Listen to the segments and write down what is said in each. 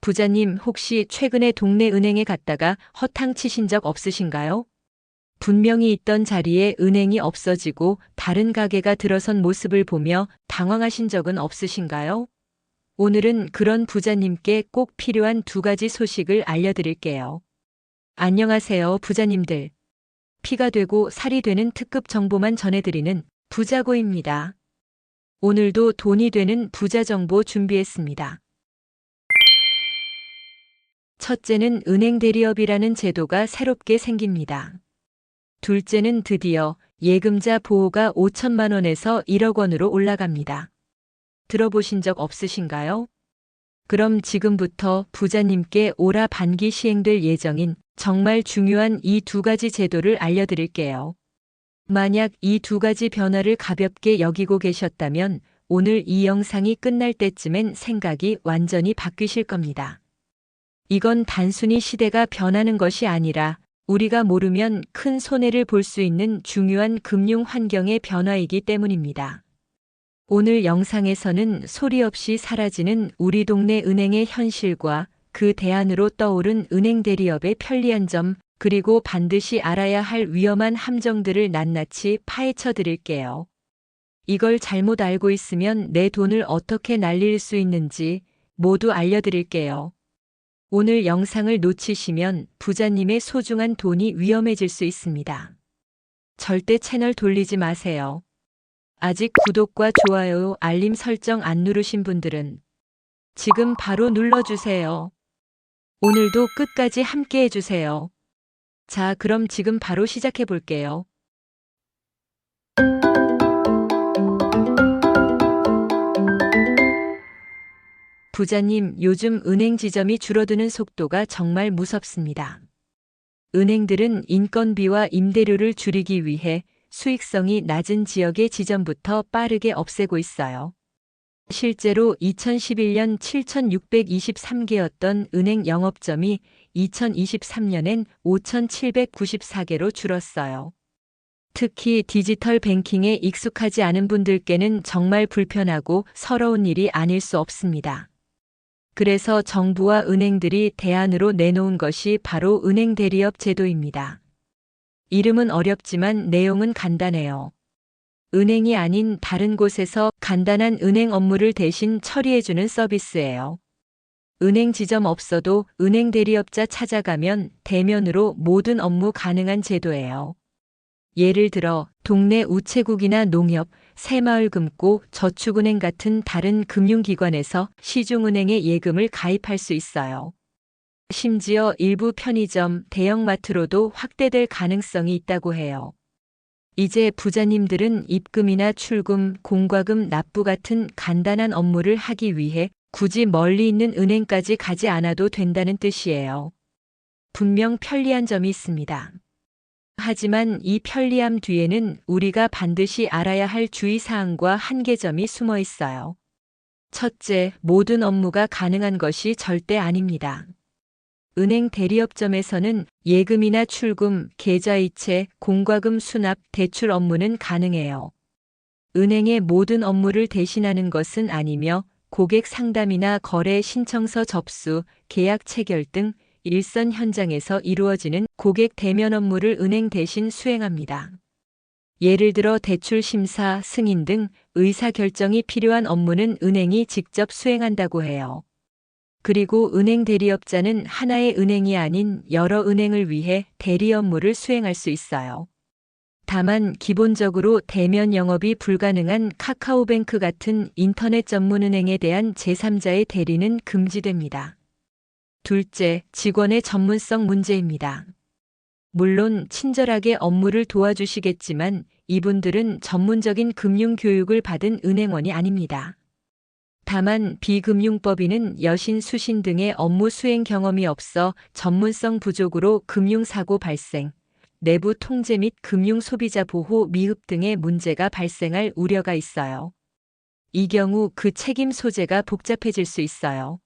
부자님, 혹시 최근에 동네 은행에 갔다가 허탕 치신 적 없으신가요? 분명히 있던 자리에 은행이 없어지고 다른 가게가 들어선 모습을 보며 당황하신 적은 없으신가요? 오늘은 그런 부자님께 꼭 필요한 두 가지 소식을 알려드릴게요. 안녕하세요, 부자님들. 피가 되고 살이 되는 특급 정보만 전해드리는 부자고입니다. 오늘도 돈이 되는 부자 정보 준비했습니다. 첫째는 은행 대리업이라는 제도가 새롭게 생깁니다. 둘째는 드디어 예금자 보호가 5천만 원에서 1억 원으로 올라갑니다. 들어보신 적 없으신가요? 그럼 지금부터 부자님께 오라 반기 시행될 예정인 정말 중요한 이 두 가지 제도를 알려드릴게요. 만약 이 두 가지 변화를 가볍게 여기고 계셨다면 오늘 이 영상이 끝날 때쯤엔 생각이 완전히 바뀌실 겁니다. 이건 단순히 시대가 변하는 것이 아니라 우리가 모르면 큰 손해를 볼 수 있는 중요한 금융 환경의 변화이기 때문입니다. 오늘 영상에서는 소리 없이 사라지는 우리 동네 은행의 현실과 그 대안으로 떠오른 은행 대리업의 편리한 점, 그리고 반드시 알아야 할 위험한 함정들을 낱낱이 파헤쳐 드릴게요. 이걸 잘못 알고 있으면 내 돈을 어떻게 날릴 수 있는지 모두 알려드릴게요. 오늘 영상을 놓치시면 부자님의 소중한 돈이 위험해질 수 있습니다. 절대 채널 돌리지 마세요. 아직 구독과 좋아요, 알림 설정 안 누르신 분들은 지금 바로 눌러주세요. 오늘도 끝까지 함께 해주세요. 자, 그럼 지금 바로 시작해 볼게요. 부자님, 요즘 은행 지점이 줄어드는 속도가 정말 무섭습니다. 은행들은 인건비와 임대료를 줄이기 위해 수익성이 낮은 지역의 지점부터 빠르게 없애고 있어요. 실제로 2011년 7,623개였던 은행 영업점이 2023년엔 5,794개로 줄었어요. 특히 디지털 뱅킹에 익숙하지 않은 분들께는 정말 불편하고 서러운 일이 아닐 수 없습니다. 그래서 정부와 은행들이 대안으로 내놓은 것이 바로 은행 대리업 제도입니다. 이름은 어렵지만 내용은 간단해요. 은행이 아닌 다른 곳에서 간단한 은행 업무를 대신 처리해주는 서비스예요. 은행 지점 없어도 은행 대리업자 찾아가면 대면으로 모든 업무 가능한 제도예요. 예를 들어 동네 우체국이나 농협, 새마을금고, 저축은행 같은 다른 금융기관에서 시중은행에 예금을 가입할 수 있어요. 심지어 일부 편의점, 대형마트로도 확대될 가능성이 있다고 해요. 이제 부자님들은 입금이나 출금, 공과금 납부 같은 간단한 업무를 하기 위해 굳이 멀리 있는 은행까지 가지 않아도 된다는 뜻이에요. 분명 편리한 점이 있습니다. 하지만 이 편리함 뒤에는 우리가 반드시 알아야 할 주의사항과 한계점이 숨어 있어요. 첫째, 모든 업무가 가능한 것이 절대 아닙니다. 은행 대리업점에서는 예금이나 출금, 계좌이체, 공과금 수납, 대출 업무는 가능해요. 은행의 모든 업무를 대신하는 것은 아니며 고객 상담이나 거래 신청서 접수, 계약 체결 등 일선 현장에서 이루어지는 고객 대면 업무를 은행 대신 수행합니다. 예를 들어 대출 심사, 승인 등 의사결정이 필요한 업무는 은행이 직접 수행한다고 해요. 그리고 은행 대리업자는 하나의 은행이 아닌 여러 은행을 위해 대리 업무를 수행할 수 있어요. 다만 기본적으로 대면 영업이 불가능한 카카오뱅크 같은 인터넷 전문 은행에 대한 제3자의 대리는 금지됩니다. 둘째, 직원의 전문성 문제입니다. 물론 친절하게 업무를 도와주시겠지만 이분들은 전문적인 금융 교육을 받은 은행원이 아닙니다. 다만 비금융법인은 여신, 수신 등의 업무 수행 경험이 없어 전문성 부족으로 금융사고 발생, 내부 통제 및 금융 소비자 보호 미흡 등의 문제가 발생할 우려가 있어요. 이 경우 그 책임 소재가 복잡해질 수 있어요.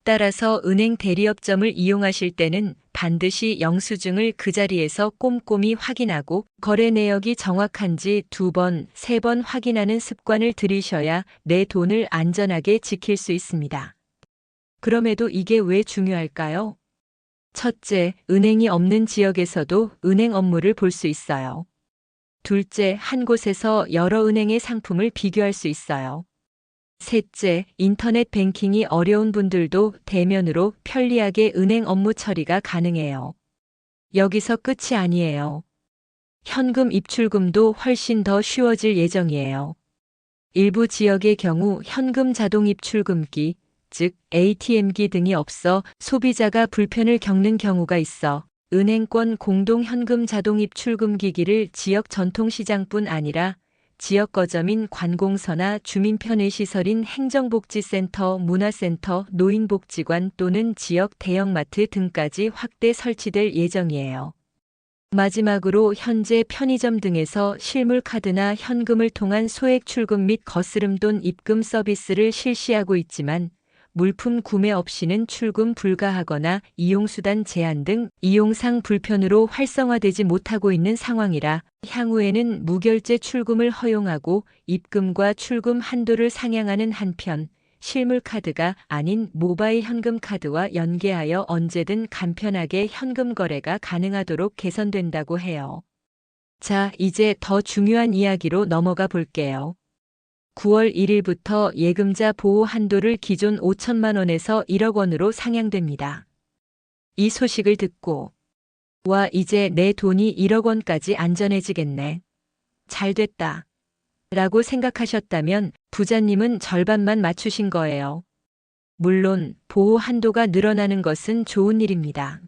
따라서 은행 대리업점을 이용하실 때는 반드시 영수증을 그 자리에서 꼼꼼히 확인하고 거래 내역이 정확한지 2번, 3번 확인하는 습관을 들이셔야 내 돈을 안전하게 지킬 수 있습니다. 그럼에도 이게 왜 중요할까요? 첫째, 은행이 없는 지역에서도 은행 업무를 볼 수 있어요. 둘째, 한 곳에서 여러 은행의 상품을 비교할 수 있어요. 셋째, 인터넷 뱅킹이 어려운 분들도 대면으로 편리하게 은행 업무 처리가 가능해요. 여기서 끝이 아니에요. 현금 입출금도 훨씬 더 쉬워질 예정이에요. 일부 지역의 경우 현금 자동 입출금기, 즉 ATM기 등이 없어 소비자가 불편을 겪는 경우가 있어 은행권 공동 현금 자동 입출금 기기를 지역 전통시장뿐 아니라 지역 거점인 관공서나 주민 편의시설인 행정복지센터, 문화센터, 노인복지관 또는 지역 대형마트 등까지 확대 설치될 예정이에요. 마지막으로 현재 편의점 등에서 실물 카드나 현금을 통한 소액 출금 및 거스름돈 입금 서비스를 실시하고 있지만 물품 구매 없이는 출금 불가하거나 이용수단 제한 등 이용상 불편으로 활성화되지 못하고 있는 상황이라 향후에는 무결제 출금을 허용하고 입금과 출금 한도를 상향하는 한편 실물 카드가 아닌 모바일 현금 카드와 연계하여 언제든 간편하게 현금 거래가 가능하도록 개선된다고 해요. 자, 이제 더 중요한 이야기로 넘어가 볼게요. 9월 1일부터 예금자 보호 한도를 기존 5천만 원에서 1억 원으로 상향됩니다. 이 소식을 듣고 와, 이제 내 돈이 1억 원까지 안전해지겠네. 잘 됐다. 라고 생각하셨다면 부자님은 절반만 맞추신 거예요. 물론 보호 한도가 늘어나는 것은 좋은 일입니다.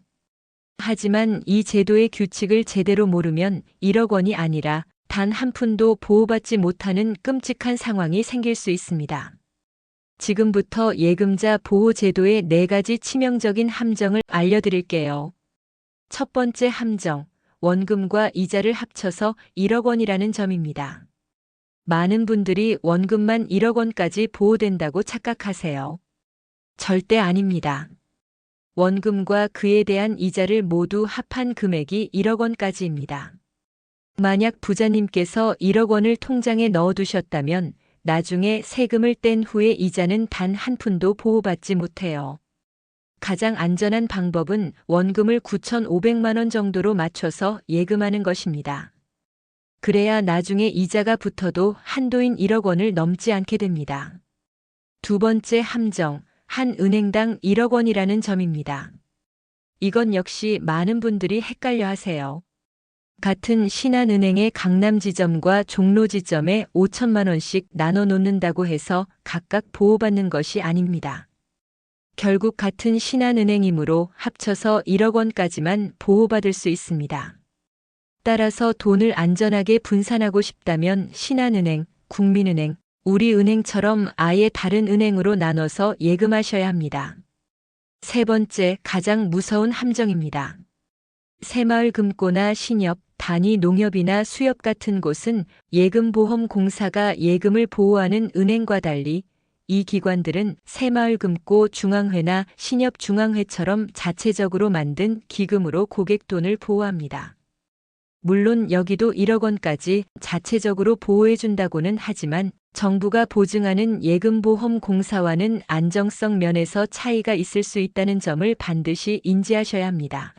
하지만 이 제도의 규칙을 제대로 모르면 1억 원이 아니라 단 한 푼도 보호받지 못하는 끔찍한 상황이 생길 수 있습니다. 지금부터 예금자 보호 제도의 4가지 치명적인 함정을 알려드릴게요. 첫 번째 함정, 원금과 이자를 합쳐서 1억 원이라는 점입니다. 많은 분들이 원금만 1억 원까지 보호된다고 착각하세요. 절대 아닙니다. 원금과 그에 대한 이자를 모두 합한 금액이 1억 원까지입니다. 만약 부자님께서 1억 원을 통장에 넣어두셨다면 나중에 세금을 뗀 후에 이자는 단 한 푼도 보호받지 못해요. 가장 안전한 방법은 원금을 9,500만 원 정도로 맞춰서 예금하는 것입니다. 그래야 나중에 이자가 붙어도 한도인 1억 원을 넘지 않게 됩니다. 두 번째 함정, 한 은행당 1억 원이라는 점입니다. 이건 역시 많은 분들이 헷갈려 하세요. 같은 신한은행의 강남 지점과 종로 지점에 5천만 원씩 나눠 놓는다고 해서 각각 보호받는 것이 아닙니다. 결국 같은 신한은행이므로 합쳐서 1억 원까지만 보호받을 수 있습니다. 따라서 돈을 안전하게 분산하고 싶다면 신한은행, 국민은행, 우리은행처럼 아예 다른 은행으로 나눠서 예금하셔야 합니다. 세 번째, 가장 무서운 함정입니다. 새마을금고나 신협, 단위 농협이나 수협 같은 곳은 예금보험공사가 예금을 보호하는 은행과 달리 이 기관들은 새마을금고 중앙회나 신협중앙회처럼 자체적으로 만든 기금으로 고객 돈을 보호합니다. 물론 여기도 1억 원까지 자체적으로 보호해준다고는 하지만 정부가 보증하는 예금보험공사와는 안정성 면에서 차이가 있을 수 있다는 점을 반드시 인지하셔야 합니다.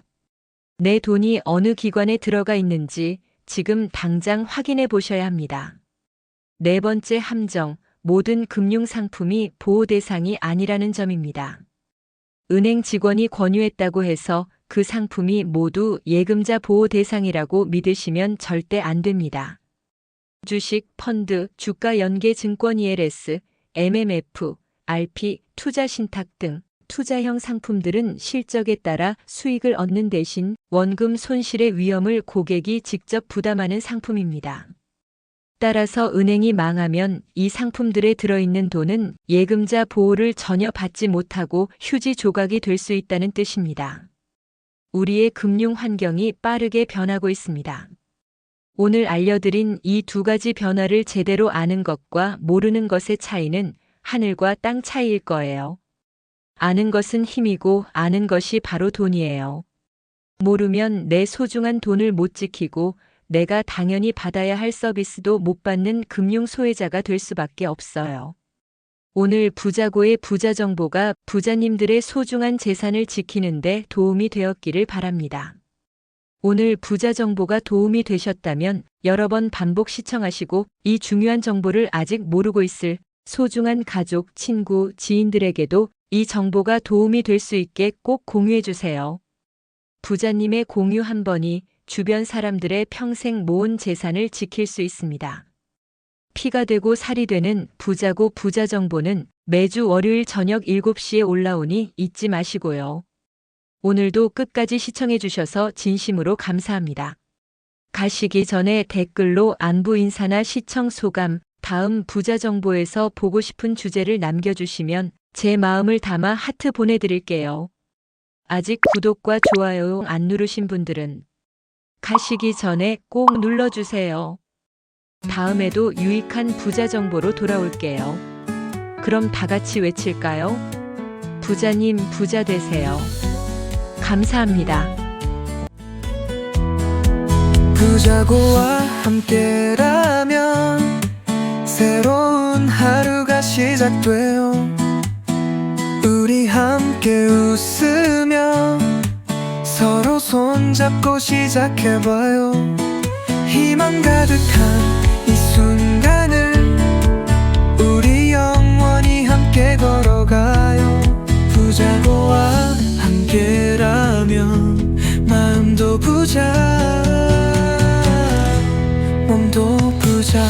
내 돈이 어느 기관에 들어가 있는지 지금 당장 확인해 보셔야 합니다. 네 번째 함정, 모든 금융상품이 보호 대상이 아니라는 점입니다. 은행 직원이 권유했다고 해서 그 상품이 모두 예금자 보호 대상이라고 믿으시면 절대 안 됩니다. 주식, 펀드, 주가 연계 증권 ELS, MMF, RP, 투자 신탁 등 투자형 상품들은 실적에 따라 수익을 얻는 대신 원금 손실의 위험을 고객이 직접 부담하는 상품입니다. 따라서 은행이 망하면 이 상품들에 들어있는 돈은 예금자 보호를 전혀 받지 못하고 휴지 조각이 될 수 있다는 뜻입니다. 우리의 금융 환경이 빠르게 변하고 있습니다. 오늘 알려드린 이 2가지 변화를 제대로 아는 것과 모르는 것의 차이는 하늘과 땅 차이일 거예요. 아는 것은 힘이고 아는 것이 바로 돈이에요. 모르면 내 소중한 돈을 못 지키고 내가 당연히 받아야 할 서비스도 못 받는 금융 소외자가 될 수밖에 없어요. 오늘 부자고의 부자 정보가 부자님들의 소중한 재산을 지키는데 도움이 되었기를 바랍니다. 오늘 부자 정보가 도움이 되셨다면 여러 번 반복 시청하시고 이 중요한 정보를 아직 모르고 있을 소중한 가족, 친구, 지인들에게도 이 정보가 도움이 될 수 있게 꼭 공유해 주세요. 부자님의 공유 한 번이 주변 사람들의 평생 모은 재산을 지킬 수 있습니다. 피가 되고 살이 되는 부자고 부자 정보는 매주 월요일 저녁 7시에 올라오니 잊지 마시고요. 오늘도 끝까지 시청해 주셔서 진심으로 감사합니다. 가시기 전에 댓글로 안부 인사나 시청 소감, 다음 부자 정보에서 보고 싶은 주제를 남겨주시면 제 마음을 담아 하트 보내드릴게요. 아직 구독과 좋아요 안 누르신 분들은 가시기 전에 꼭 눌러주세요. 다음에도 유익한 부자 정보로 돌아올게요. 그럼 다 같이 외칠까요? 부자님 부자 되세요. 감사합니다. 부자고와 함께라면 새로운 하루가 시작돼요. 우리 함께 웃으며 서로 손잡고 시작해봐요. 희망 가득한 이 순간을 우리 영원히 함께 걸어가요. 부자고와 함께라면 마음도 부자, 몸도 부자.